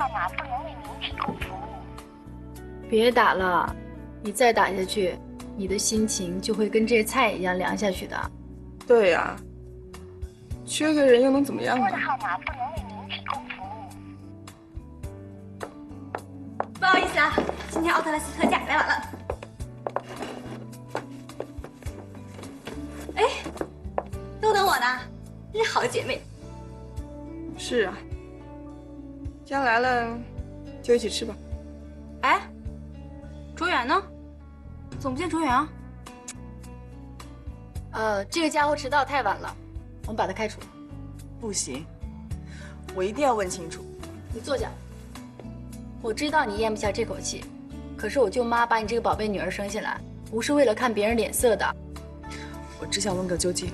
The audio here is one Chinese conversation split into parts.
号码不能为您提供服务。别打了，你再打下去，你的心情就会跟这菜一样凉下去的。对呀，缺个人又能怎么样呢？号码不能为您提供服务。不好意思啊，今天奥特莱斯特价来晚了。哎，都等我呢，真是好姐妹。是啊，既然来了，就一起吃吧。哎，卓远呢？怎么不见卓远啊？这个家伙迟到太晚了，我们把他开除了。不行，我一定要问清楚。你坐下。我知道你咽不下这口气，可是我舅妈把你这个宝贝女儿生下来，不是为了看别人脸色的。我只想问个究竟。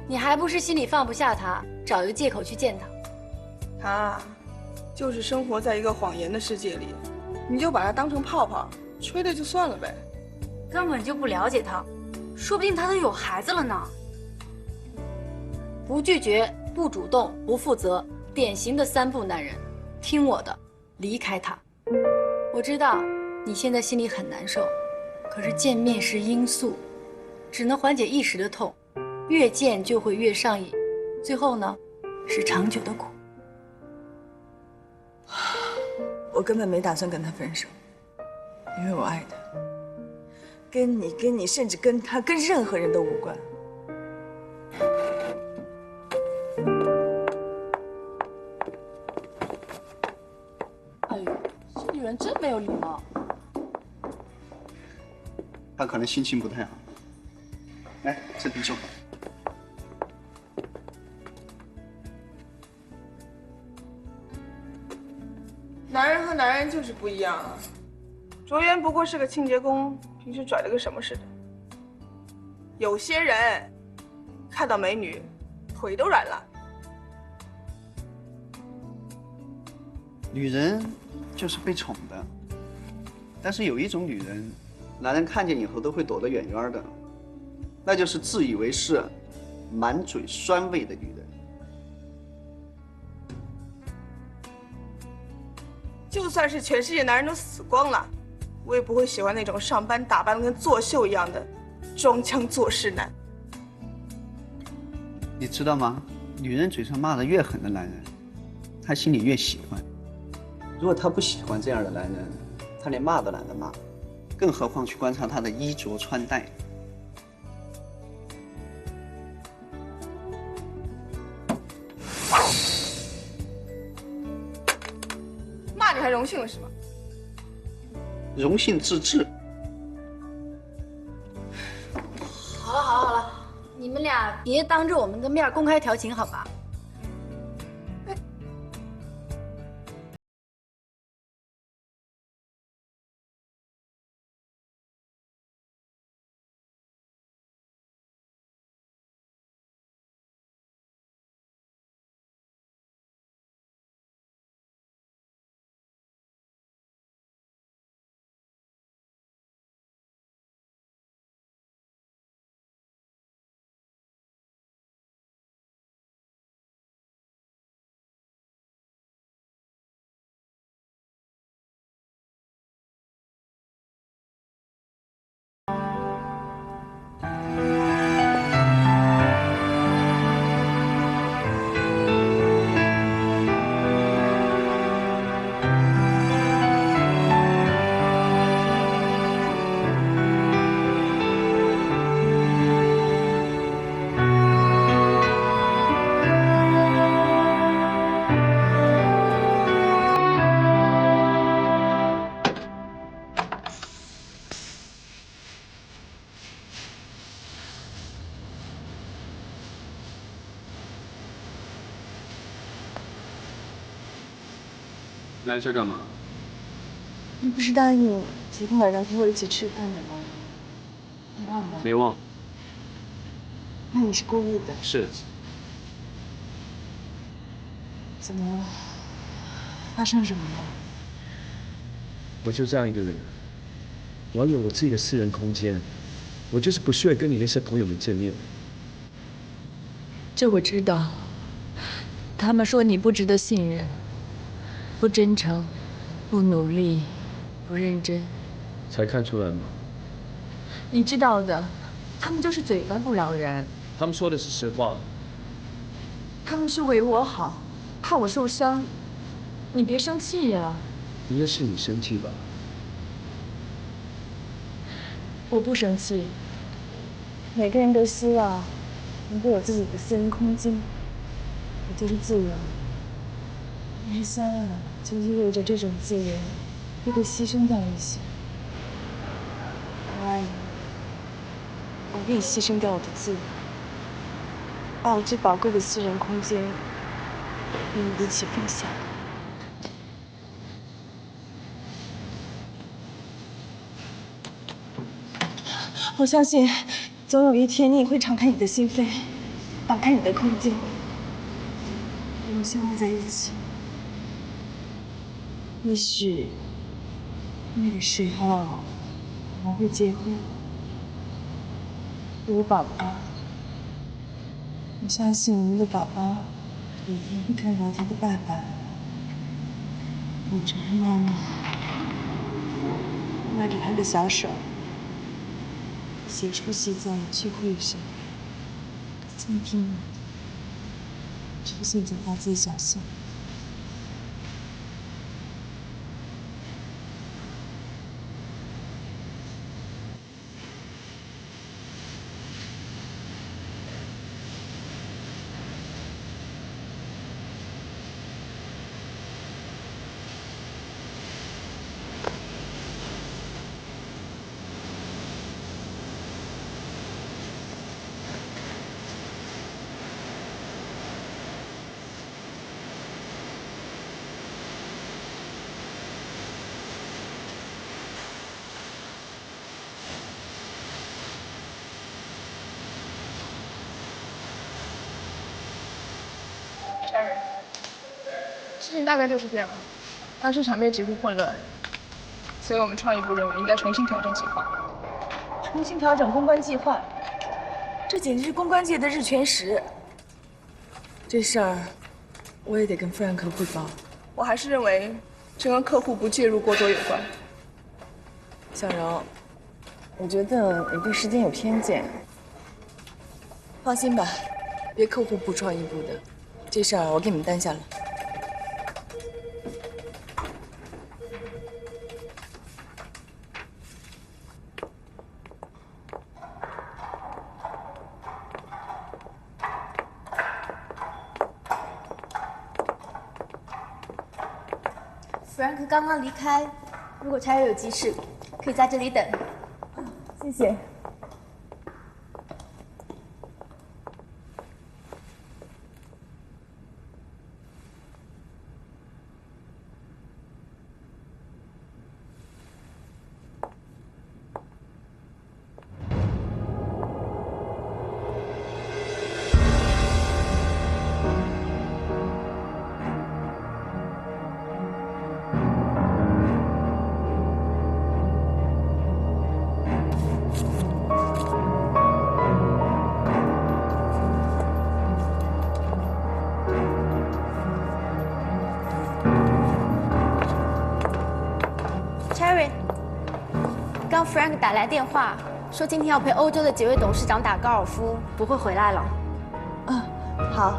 你还不是心里放不下她，找一个借口去见她？他就是生活在一个谎言的世界里，你就把他当成泡泡，吹了就算了呗。根本就不了解他，说不定他都有孩子了呢。不拒绝，不主动，不负责，典型的3不男人。听我的，离开他。我知道你现在心里很难受，可是见面是罂粟，只能缓解一时的痛，越见就会越上瘾，最后呢，是长久的苦。我根本没打算跟他分手，因为我爱他，跟你，甚至跟他，跟任何人都无关。哎呦，这女人真没有礼貌。他可能心情不太好。来，这瓶酒。男人和男人就是不一样啊。卓源不过是个清洁工，平时拽得跟什么似的。有些人看到美女，腿都软了。女人就是被宠的，但是有一种女人，男人看见以后都会躲得远远的，那就是自以为是、满嘴酸味的女人。就算是全世界男人都死光了，我也不会喜欢那种上班打扮得跟作秀一样的装腔作势男。你知道吗？女人嘴上骂得越狠的男人，她心里越喜欢。如果她不喜欢这样的男人，她连骂都懒得骂，更何况去观察他的衣着穿戴。骂你还荣幸了是吗？荣幸自治。好了好了好了，你们俩别当着我们的面公开调情好吧？来这干嘛？你不是答应今天晚上陪我一起吃饭的吗？你忘了？没忘。那你是故意的？是。怎么了？发生什么了？我就这样一个人，我要有我自己的私人空间，我就是不需要跟你那些朋友们见面。这我知道，他们说你不值得信任，不真诚，不努力，不认真。才看出来吗？你知道的，他们就是嘴巴不饶人。他们说的是实话。他们是为我好，怕我受伤。你别生气呀。应该是你生气吧？我不生气。每个人都希望能够有自己的私人空间，也就是自由。人生啊，就意味着这种自由会被牺牲掉一些。我爱你，我愿意牺牲掉我的自由，把我最宝贵的私人空间与你一起分享。我相信，总有一天你也会敞开你的心扉，打开你的空间，我们相爱在一起。也许那个时候我们会结婚，有宝宝。我相信我们的宝宝也会看到他的爸爸，握着妈妈，拉着他的小手，一起出席在聚会上。今天出现在他街角上。事情大概就是这样。当时场面几乎混乱，所以我们创意部认为应该重新调整计划。重新调整公关计划，这简直是公关界的日全食。这事儿我也得跟Frank汇报。我还是认为这跟客户不介入过多有关。小柔，我觉得你对时间有偏见。放心吧，别客户部、创意部的，这事儿我给你们担下了。Frank 刚刚离开，如果Cherry有急事，可以在这里等。谢谢。Cherry， 刚 Frank 打来电话，说今天要陪欧洲的几位董事长打高尔夫，不会回来了。啊，好。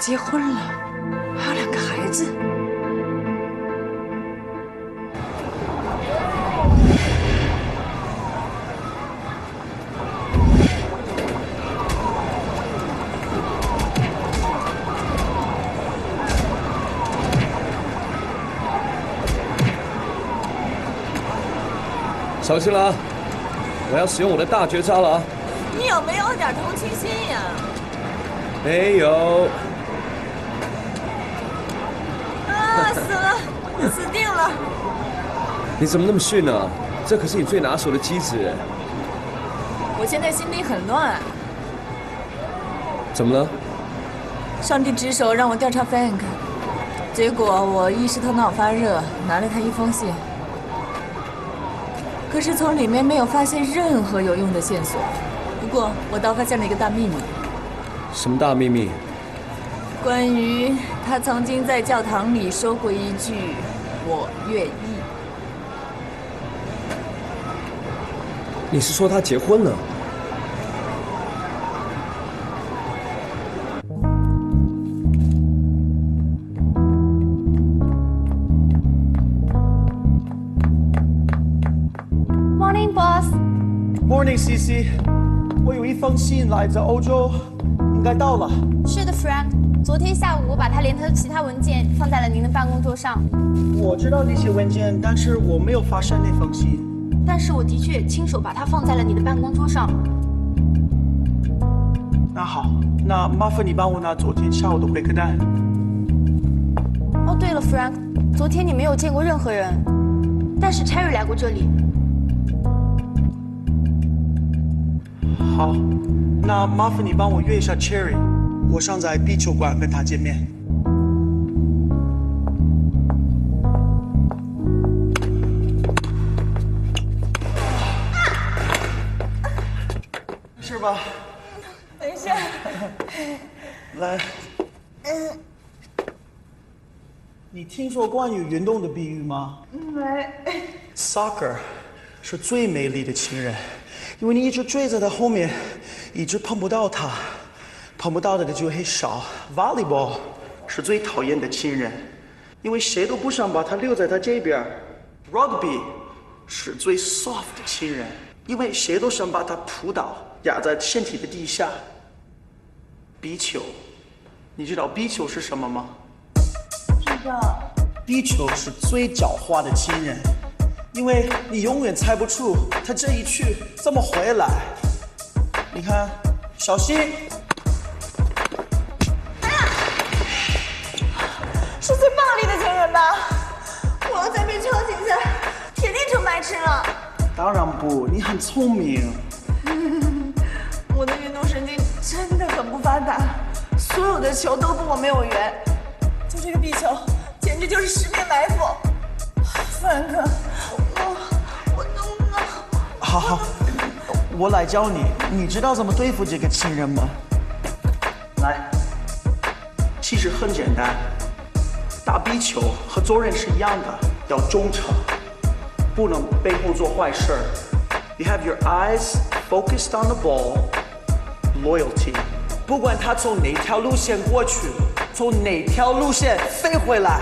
结婚了，还有2个孩子。小心了啊！我要使用我的大绝招了啊！你有没有点同情心呀？没有。啊，死了，死定了！你怎么那么逊呢？这可是你最拿手的机子。我现在心里很乱。怎么了？上帝之手让我调查 Frank， 结果我一时头脑发热，拿了他一封信。可是从里面没有发现任何有用的线索。不过我倒发现了一个大秘密。什么大秘密？关于他曾经在教堂里说过一句“我愿意”。你是说他结婚了？Morning, CC。我有一封信来自欧洲，应该到了。是的 ，Frank。昨天下午我把它连同其他文件放在了您的办公桌上。我知道那些文件，但是我没有发现那封信。但是我的确亲手把它放在了你的办公桌上。那好，那麻烦你帮我拿昨天下午的回客单。哦，对了 ，Frank， 昨天你没有见过任何人，但是 Cherry 来过这里。好，那麻烦你帮我约一下 Cherry， 我想在壁球馆跟他见面。是吧？等一下。来。你听说关于运动的比喻吗？没。Soccer 是最美丽的情人。因为你一直追在他后面，一直碰不到他，碰不到的就很少。Volleyball 是最讨厌的亲人，因为谁都不想把他留在他这边。Rugby 是最 soft 的亲人，因为谁都想把他扑倒，压在身体的底下。壁球，你知道壁球是什么吗？知道。壁球是最狡猾的亲人。因为你永远猜不出他这一去怎么回来。你看，小心！哎呀，是最暴力的情人吧？我要再被抽几次，铁定成白痴了。当然不，你很聪明。我的运动神经真的很不发达，所有的球都跟我没有缘。就这个壁球，简直就是十面埋伏。范克。我弄不到。好好，我来教你。你知道怎么对付这个情人吗？来，其实很简单，打壁球和做人是一样的，要忠诚，不能背后做坏事。You have your eyes focused on the ball, loyalty。不管他从哪条路线过去，从哪条路线飞回来，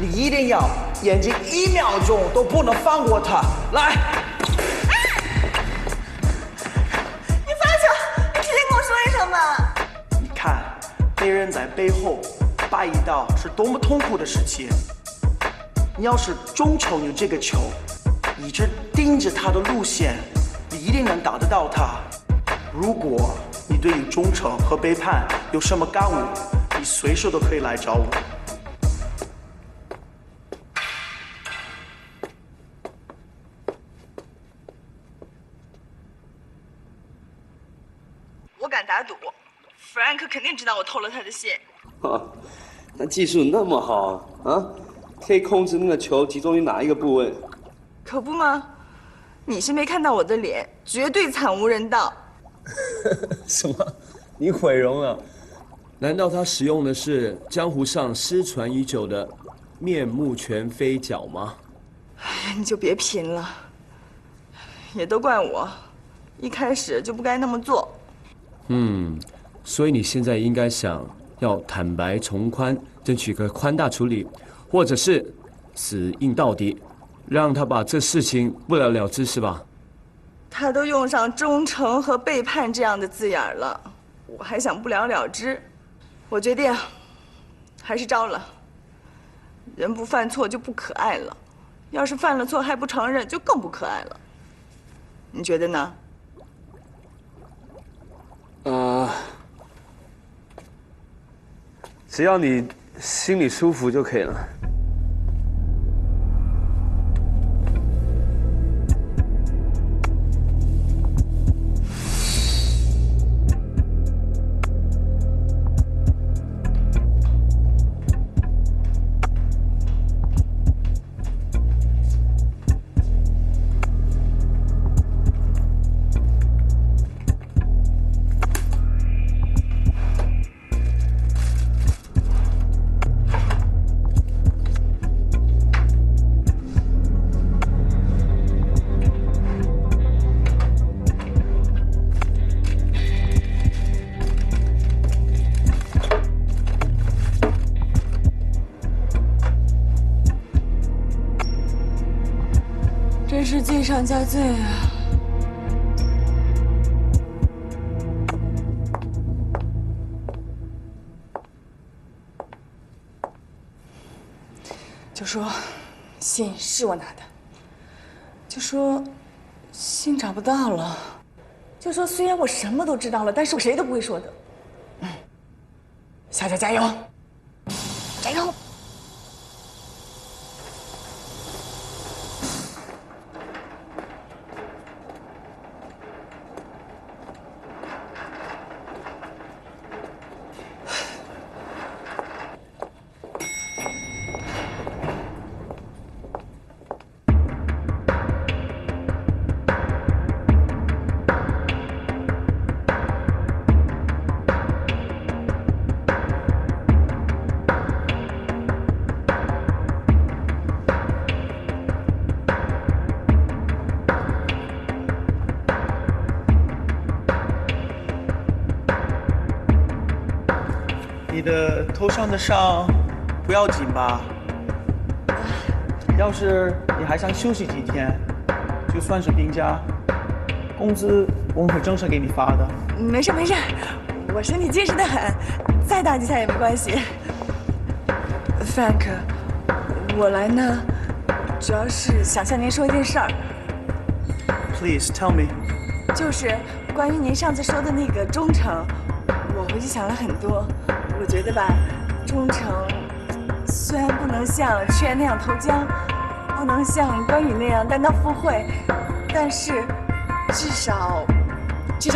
你一定要眼睛1秒钟都不能放过他。来，你发球，你直接跟我说一声吧。你看，被人在背后拔一刀是多么痛苦的事情。你要是忠诚于这个球，一直盯着他的路线，你一定能打得到他。如果你对于忠诚和背叛有什么感悟，你随时都可以来找我。我敢打赌 ，Frank 肯定知道我偷了他的信。那技术那么好啊，可以控制那个球集中于哪一个部位？可不吗？你是没看到我的脸，绝对惨无人道。什么？你毁容了？难道他使用的是江湖上失传已久的面目全非脚吗？哎，你就别贫了，也都怪我，一开始就不该那么做。所以你现在应该想要坦白从宽，争取个宽大处理，或者是死硬到底，让他把这事情不了了之，是吧？他都用上忠诚和背叛这样的字眼了，我还想不了了之。我决定，还是招了。人不犯错就不可爱了，要是犯了错还不承认，就更不可爱了。你觉得呢？只要你心里舒服就可以了。真是罪上加罪啊！就说信是我拿的，就说信找不到了，就说虽然我什么都知道了，但是我谁都不会说的。夏夏加油，加油！你的头上的伤不要紧吧？要是你还想休息几天，就算是病假，工资我们会正式给你发的。没事没事，我身体结实得很，再大几天也没关系。Frank， 我来呢，主要是想向您说一件事儿。Please tell me。就是关于您上次说的那个忠诚，我回去想了很多。我觉得吧，忠诚虽然不能像屈原那样投江，不能像关羽那样单刀赴会，但是至少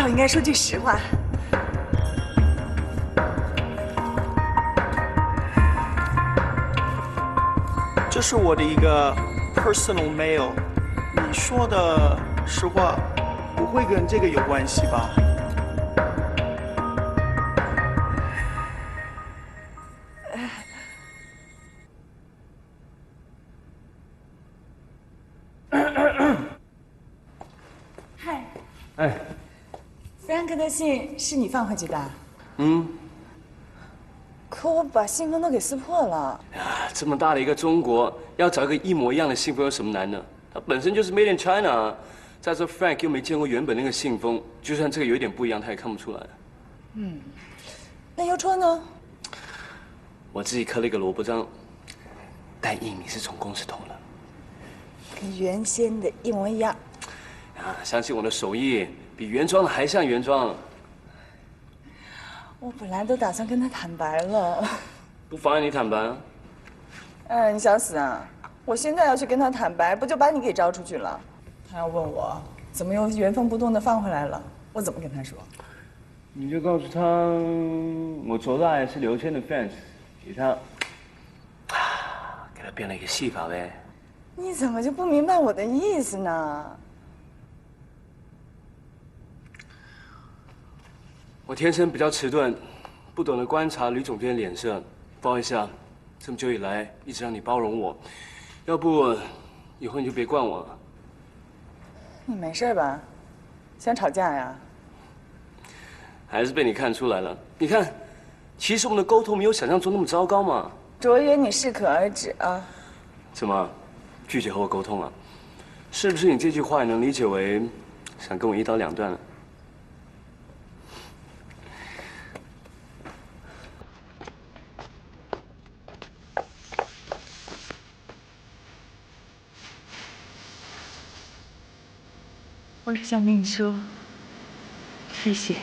应该说句实话。这是我的一个 personal mail， 你说的实话不会跟这个有关系吧？嗨，哎 ，Frank 的信是你放回去的？嗯，可我把信封都给撕破了。这么大的一个中国，要找一个一模一样的信封有什么难呢？它本身就是 Made in China。再说 Frank 又没见过原本那个信封，就算这个有一点不一样，他也看不出来。那邮戳呢？我自己刻了一个萝卜章，但印你是从公司偷的。跟原先的一模一样。相信我的手艺比原装的还像原装。我本来都打算跟他坦白了。不妨碍你坦白啊。你想死啊？我现在要去跟他坦白，不就把你给招出去了？他要问我怎么又原封不动的放回来了，我怎么跟他说？你就告诉他，我卓大爷是刘谦的 fans， 给他编了一个戏法呗。你怎么就不明白我的意思呢？我天生比较迟钝，不懂得观察吕总监脸色。不好意思啊，这么久以来一直让你包容我，要不以后你就别惯我了。你没事吧？想吵架呀？还是被你看出来了。你看，其实我们的沟通没有想象中那么糟糕嘛。卓远，你适可而止啊。怎么，拒绝和我沟通了？是不是你这句话也能理解为想跟我一刀两断了？我只想跟你说，谢谢。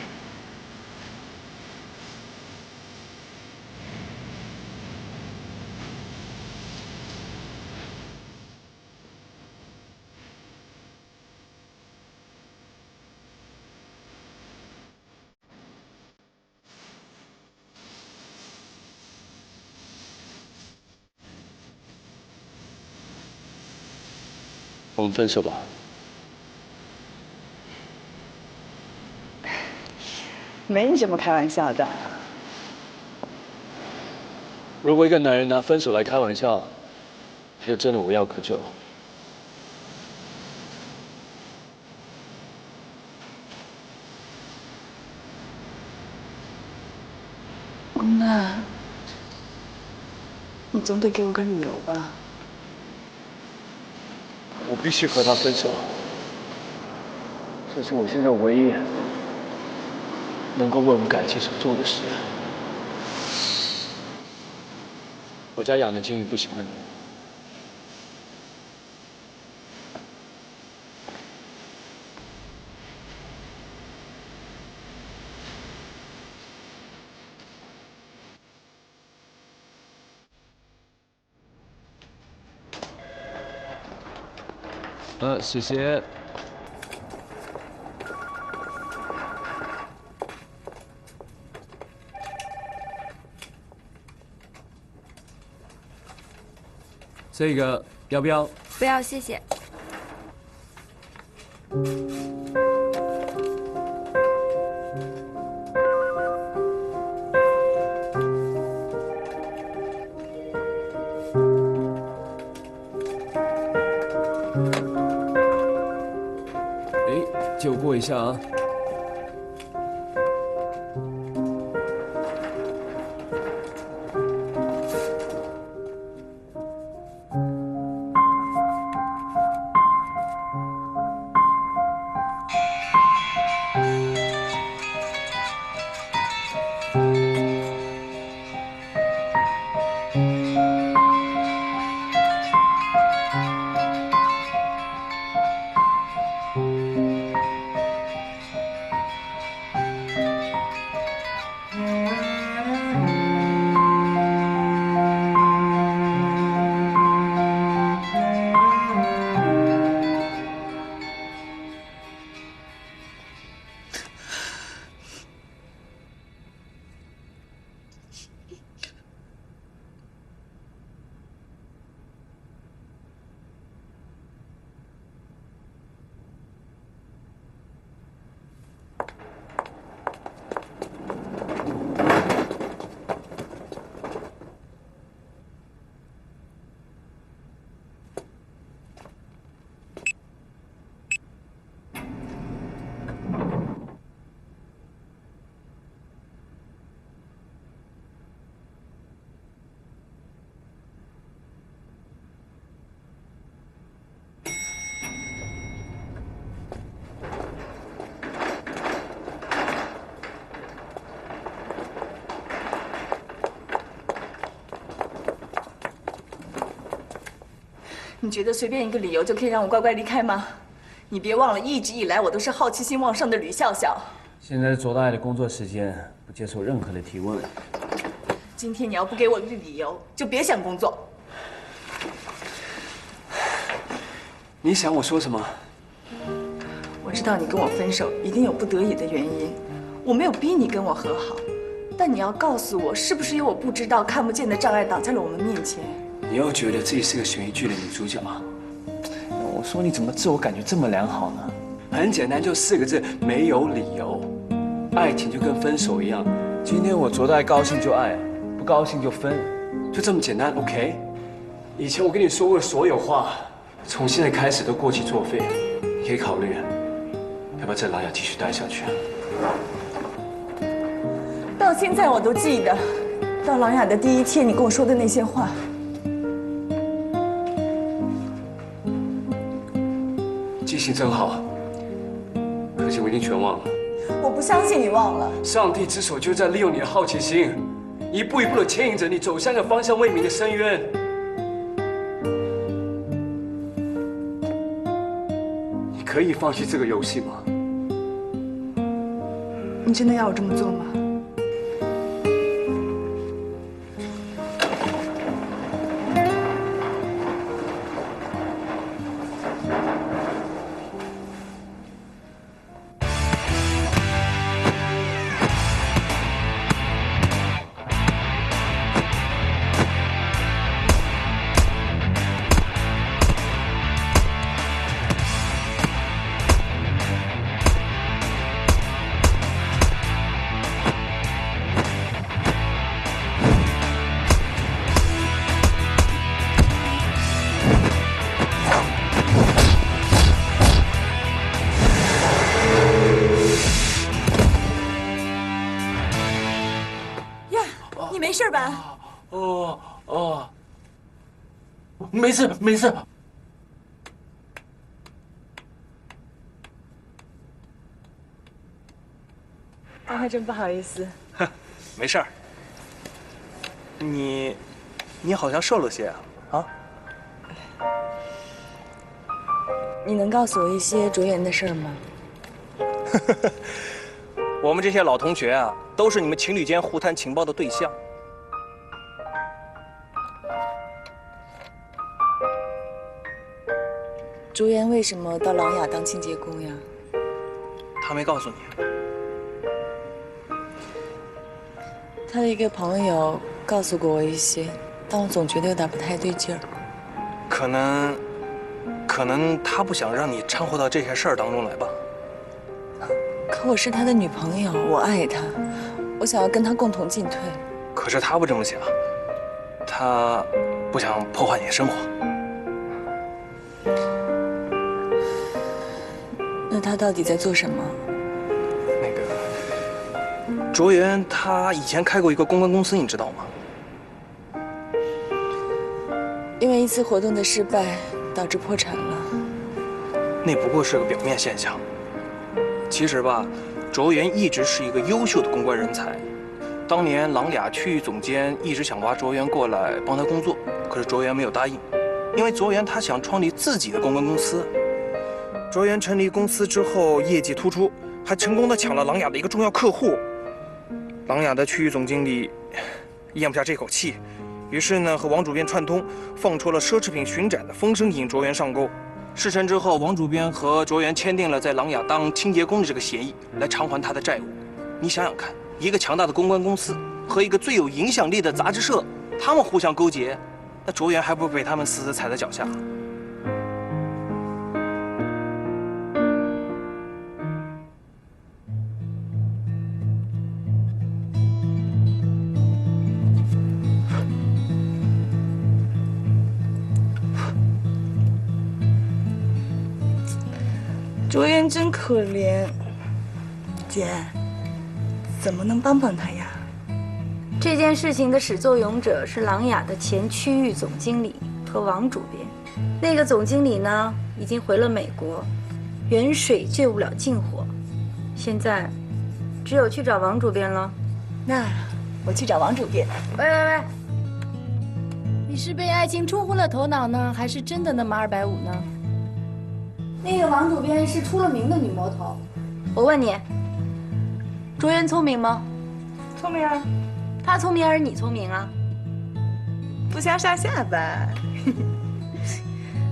我们分手吧。没你这么开玩笑的。如果一个男人拿分手来开玩笑，就真的无药可救。公娜，你总得给我个理由吧？我必须和他分手，这是我现在唯一能够为我们感情所做的事。我家养的金鱼不喜欢你。谢谢。这个要不要？不要，谢谢。借我过一下啊。你觉得随便一个理由就可以让我乖乖离开吗？你别忘了，一直以来我都是好奇心旺盛的吕笑笑。现在是卓大爷的工作时间，不接受任何的提问。今天你要不给我个理由，就别想工作。你想我说什么？我知道你跟我分手一定有不得已的原因，我没有逼你跟我和好，但你要告诉我，是不是有我不知道、看不见的障碍挡在了我们面前？你又觉得自己是个悬疑剧的女主角啊？我说你怎么自我感觉这么良好呢？很简单，就4个字：没有理由。爱情就跟分手一样，今天我卓大爷高兴就爱，不高兴就分，就这么简单 ，OK？ 以前我跟你说过的所有话，从现在开始都过期作废，你可以考虑要不要在琅琊继续待下去。到到现在我都记得，到琅琊的第一天你跟我说的那些话。记性真好，可惜我已经全忘了。我不相信你忘了。上帝之手就在利用你的好奇心，一步一步的牵引着你走向个方向未明的深渊。你可以放弃这个游戏吗？你真的要我这么做吗？你没事吧？哦，没事没事。那还真不好意思。没事儿。你好像瘦了些啊？你能告诉我一些卓妍的事儿吗？我们这些老同学啊，都是你们情侣间互谈情报的对象。卓妍为什么到琅琊当清洁工呀？他没告诉你。他的一个朋友告诉过我一些，但我总觉得有点不太对劲儿。可能他不想让你掺和到这些事儿当中来吧。可我是他的女朋友，我爱他，我想要跟他共同进退。可是他不这么想，他不想破坏你的生活。那他到底在做什么？那个卓妍，他以前开过一个公关公司，你知道吗？因为一次活动的失败，导致破产了。那不过是个表面现象。其实吧，卓妍一直是一个优秀的公关人才。当年琅琊区域总监一直想挖卓妍过来帮他工作，可是卓妍没有答应，因为卓妍她想创立自己的公关公司。卓妍成立公司之后，业绩突出，还成功的抢了琅琊的一个重要客户。琅琊的区域总经理咽不下这口气，于是呢和王主编串通，放出了奢侈品巡展的风声，引卓妍上钩。事成之后，王主编和卓妍签订了在琅琊当清洁工的这个协议，来偿还他的债务。你想想看，一个强大的公关公司和一个最有影响力的杂志社，他们互相勾结，那卓妍还不被他们死死踩在脚下？卓妍真可怜，姐，怎么能帮帮她呀？这件事情的始作俑者是琅琊的前区域总经理和王主编。那个总经理呢，已经回了美国，远水救不了近火，现在只有去找王主编了。那我去找王主编。喂，你是被爱情冲昏了头脑呢，还是真的那么250呢？那个王主编是出了名的女魔头。我问你，卓妍聪明吗？聪明啊。她聪明还是你聪明啊？不相上下吧。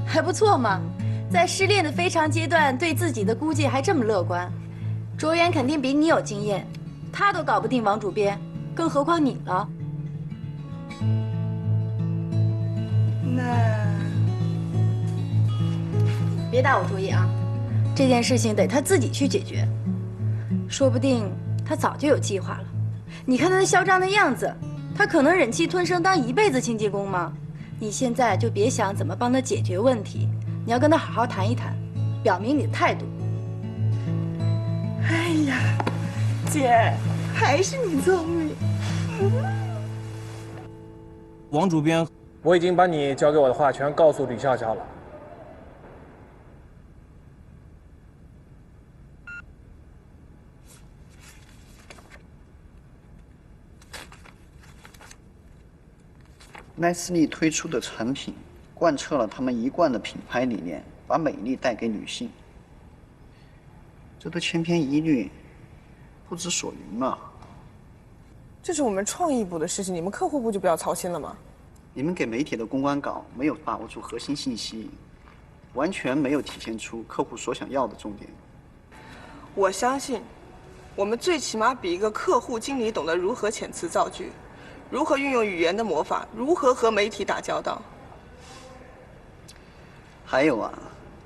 还不错嘛，在失恋的非常阶段，对自己的估计还这么乐观。卓妍肯定比你有经验，她都搞不定王主编，更何况你了。那别打我主意啊！这件事情得他自己去解决，说不定他早就有计划了。你看他那嚣张的样子，他可能忍气吞声当一辈子清洁工吗？你现在就别想怎么帮他解决问题，你要跟他好好谈一谈，表明你的态度。哎呀，姐，还是你聪明。王主编，我已经把你交给我的话全告诉吕笑笑了。奈斯利推出的产品贯彻了他们一贯的品牌理念，把美丽带给女性。这都千篇一律，不知所云嘛。这是我们创意部的事情，你们客户部就不要操心了吗？你们给媒体的公关稿没有把握住核心信息，完全没有体现出客户所想要的重点。我相信，我们最起码比一个客户经理懂得如何遣词造句，如何运用语言的魔法，如何和媒体打交道。还有啊，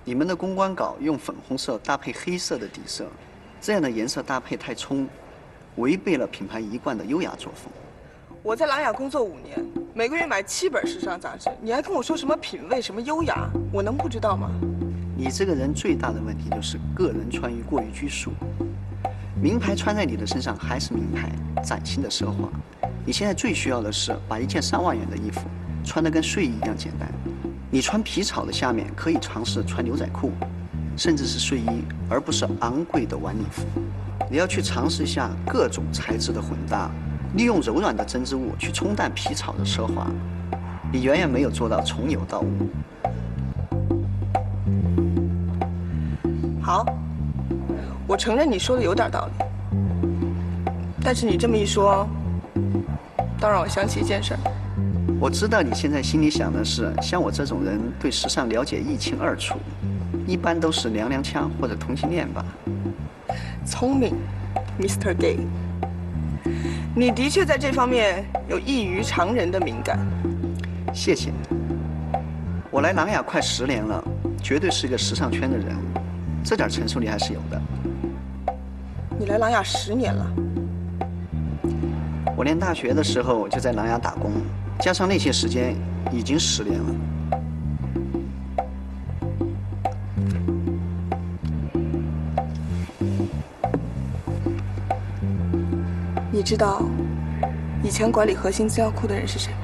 你们的公关稿用粉红色搭配黑色的底色，这样的颜色搭配太冲，违背了品牌一贯的优雅作风。我在琅琊工作5年，每个月买7本时尚杂志，你还跟我说什么品味、什么优雅，我能不知道吗？你这个人最大的问题就是个人穿衣过于拘束，名牌穿在你的身上还是名牌，崭新的奢华。你现在最需要的是把一件3万元的衣服穿得跟睡衣一样简单。你穿皮草的下面可以尝试穿牛仔裤，甚至是睡衣，而不是昂贵的晚礼服。你要去尝试一下各种材质的混搭，利用柔软的针织物去冲淡皮草的奢华。你远远没有做到从有到无。好，我承认你说的有点道理，但是你这么一说，倒让我想起一件事儿。我知道你现在心里想的是，像我这种人对时尚了解一清二楚，一般都是娘娘腔或者同性恋吧。聪明 ，Mr. Gay， 你的确在这方面有异于常人的敏感。谢谢。我来琅琊快10年了，绝对是一个时尚圈的人，这点成熟力还是有的。你来琅琊10年了？我念大学的时候就在琅琊打工，加上那些时间，已经10年了。你知道以前管理核心资料库的人是谁吗？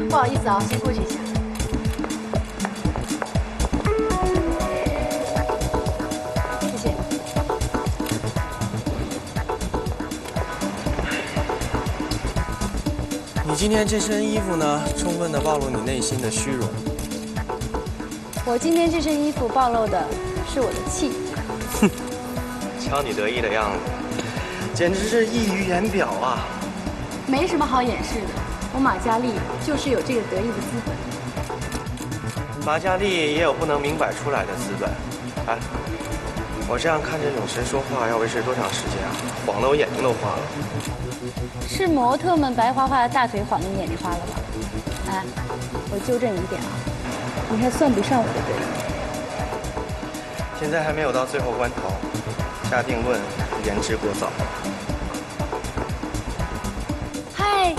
不好意思啊，先过去一下。谢谢。你今天这身衣服呢，充分的暴露你内心的虚荣。我今天这身衣服暴露的是我的气质。哼，瞧你得意的样子，简直是溢于言表啊！没什么好掩饰的，我马嘉祺就是有这个得意的资本。马嘉祺也有不能明摆出来的资本。哎，我这样看着永神说话要维持多长时间啊？晃得我眼睛都花了。是模特们白花花的大腿晃得你眼睛花了吧？哎，我纠正你一点啊，你还算不上我的得意。现在还没有到最后关头，下定论言之过早。嗨，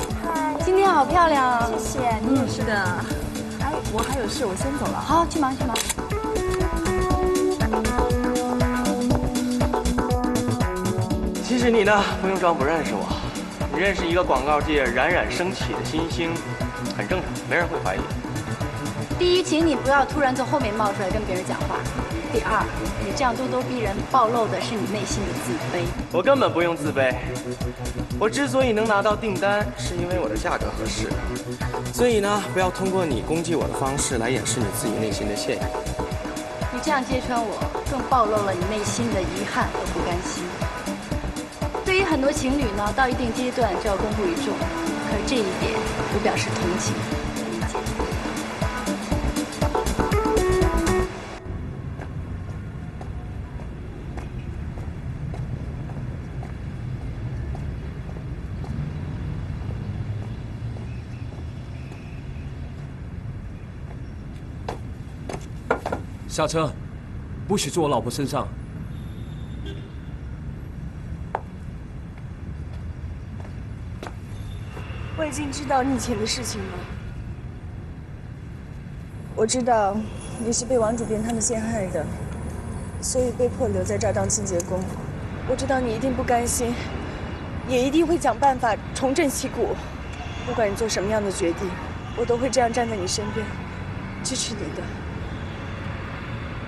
今天好漂亮啊！谢谢，你也是的。哎，我还有事，我先走了。好，去忙去忙。其实你呢，不用装不认识我。你认识一个广告界冉冉升起的新星，很正常，没人会怀疑。第一，请你不要突然从后面冒出来跟别人讲话。第二，你这样咄咄逼人，暴露的是你内心的自卑。我根本不用自卑。我之所以能拿到订单，是因为我的价格合适。所以呢，不要通过你攻击我的方式来掩饰你自己内心的歉意。你这样揭穿我，更暴露了你内心的遗憾和不甘心。对于以很多情侣呢，到一定阶段就要公布于众，可这一点我表示同情和理解。下车，不许坐我老婆身上。我已经知道你以前的事情了。我知道你是被王主编他们陷害的，所以被迫留在这儿当清洁工。我知道你一定不甘心，也一定会想办法重振旗鼓。不管你做什么样的决定，我都会这样站在你身边，支持你的。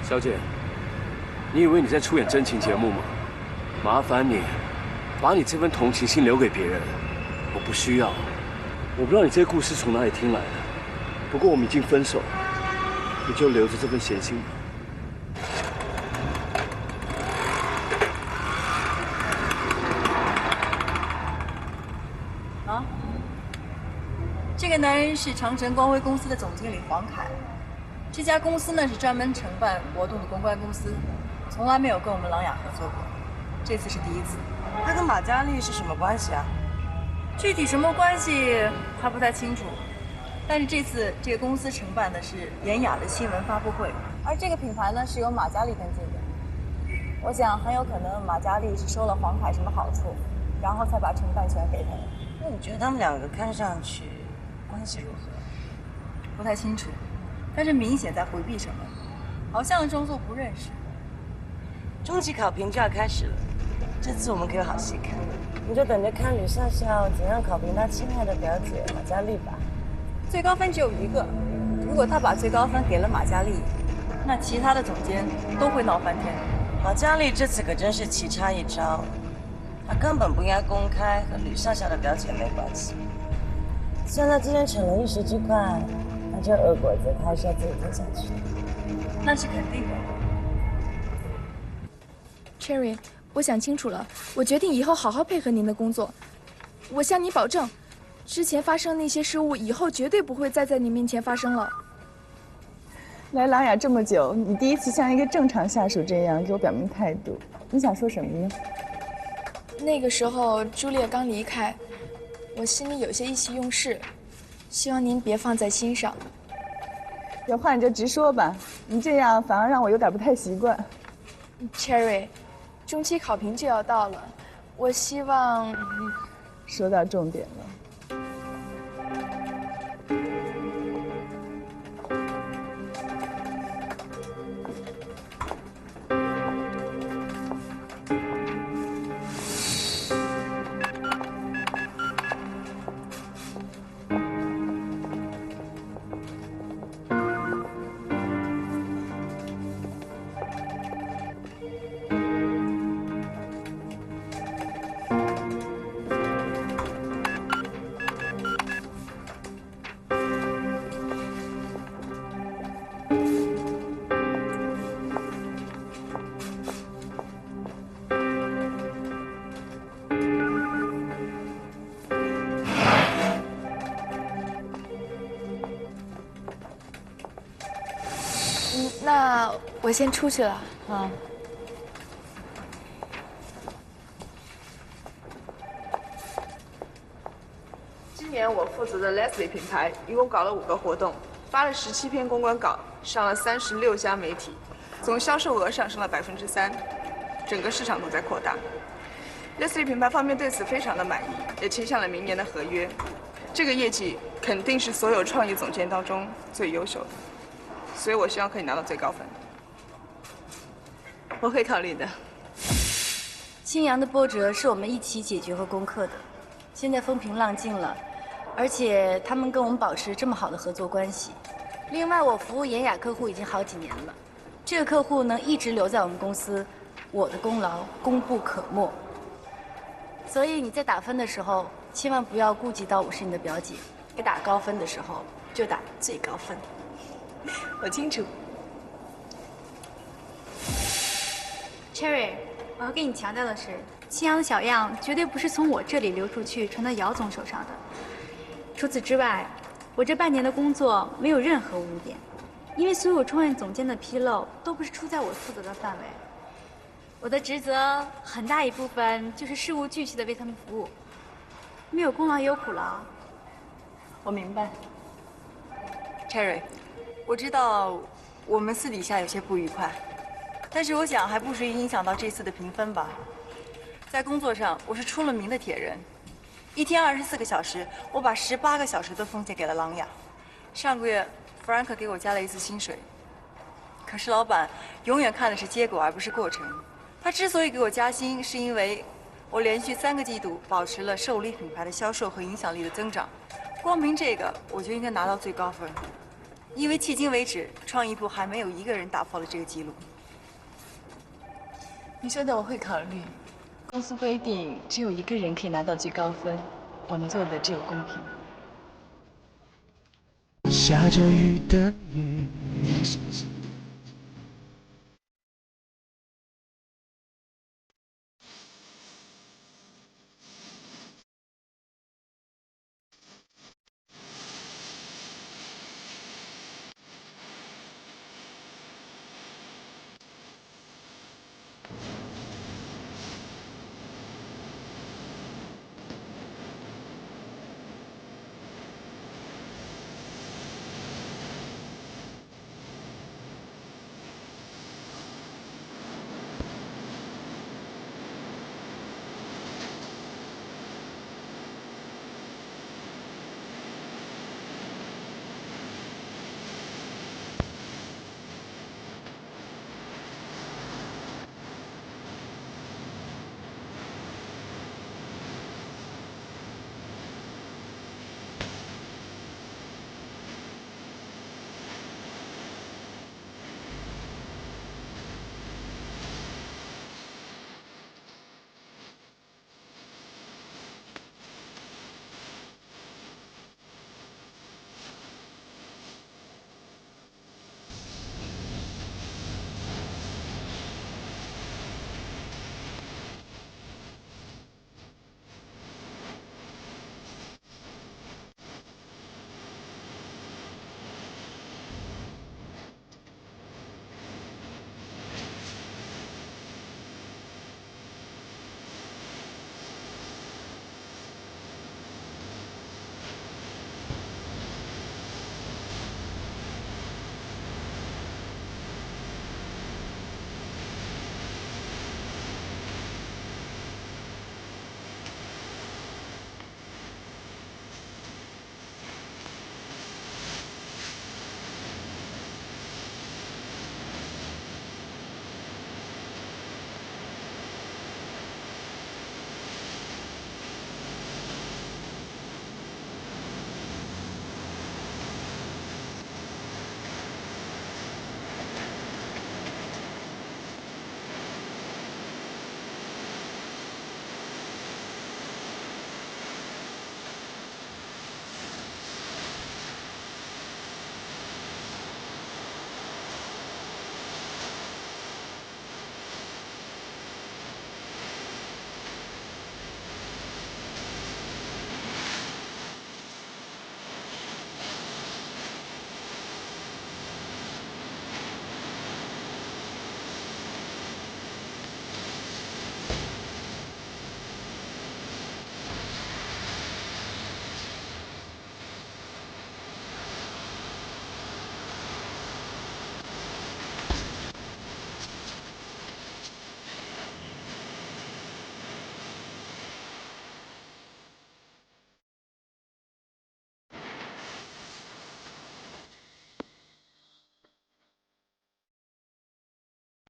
小姐，你以为你在出演真情节目吗？麻烦你，把你这份同情心留给别人，我不需要。我不知道你这个故事从哪里听来的，不过我们已经分手，你就留着这份闲心吧。啊，这个男人是长城光辉公司的总经理黄凯。这家公司呢是专门承办活动的公关公司，从来没有跟我们琅琊合作过，这次是第一次。他跟马嘉祺是什么关系啊？具体什么关系还不太清楚，但是这次这个公司承办的是典雅的新闻发布会，而这个品牌呢是由马嘉祺登记的。我想很有可能马嘉祺是收了黄凯什么好处，然后才把承办权给他的。那你觉得他们两个看上去关系如何？不太清楚，但是明显在回避什么，好像装作不认识。中期考评就要开始了，这次我们可有好戏看。你就等着看吕笑笑怎样考评她亲爱的表姐马嘉祺吧。最高分只有一个，如果他把最高分给了马嘉祺，那其他的总监都会闹翻天。马嘉祺这次可真是棋差一招，她根本不应该公开和吕笑笑的表姐妹关系。虽然她今天逞了一时之快，但这恶果子她还是要自己吞下去的。那是肯定的。Cherry， 我想清楚了，我决定以后好好配合您的工作。我向你保证，之前发生那些失误，以后绝对不会再在你面前发生了。来琅琊这么久，你第一次像一个正常下属这样给我表明态度，你想说什么呢？那个时候朱丽叶刚离开，我心里有些意气用事，希望您别放在心上。有话你就直说吧，你这样反而让我有点不太习惯。Cherry， 中期考评就要到了，我希望……说到重点了。那我先出去了啊。今年我负责的 Leslie 品牌一共搞了5个活动，发了17篇公关稿，上了36家媒体，总销售额上升了3%，整个市场都在扩大。Leslie 品牌方面对此非常的满意，也签下了明年的合约。这个业绩肯定是所有创意总监当中最优秀的。所以我希望可以拿到最高分。我会考虑的。青阳的波折是我们一起解决和攻克的，现在风平浪静了，而且他们跟我们保持这么好的合作关系。另外，我服务妍雅客户已经好几年了，这个客户能一直留在我们公司，我的功劳功不可没。所以你在打分的时候，千万不要顾及到我是你的表姐，该打高分的时候就打最高分。我清楚。Cherry，我要跟你强调的是，青阳的小样绝对不是从我这里流出去传到姚总手上的。除此之外，我这半年的工作没有任何污点，因为所有创业总监的纰漏都不是出在我负责的范围。我的职责很大一部分就是事无巨细的为他们服务，没有功劳也有苦劳。我明白 ，Cherry， 我知道我们私底下有些不愉快，但是我想还不至于影响到这次的评分吧。在工作上，我是出了名的铁人，一天24个小时，我把18个小时都奉献给了琅琊。上个月 ，Frank 给我加了一次薪水，可是老板永远看的是结果而不是过程。他之所以给我加薪，是因为我连续3个季度保持了寿礼品牌的销售和影响力的增长。光凭这个，我就应该拿到最高分，因为迄今为止，创意部还没有一个人打破了这个记录。你说的我会考虑。公司规定只有一个人可以拿到最高分，我能做的只有公平。下着雨的夜。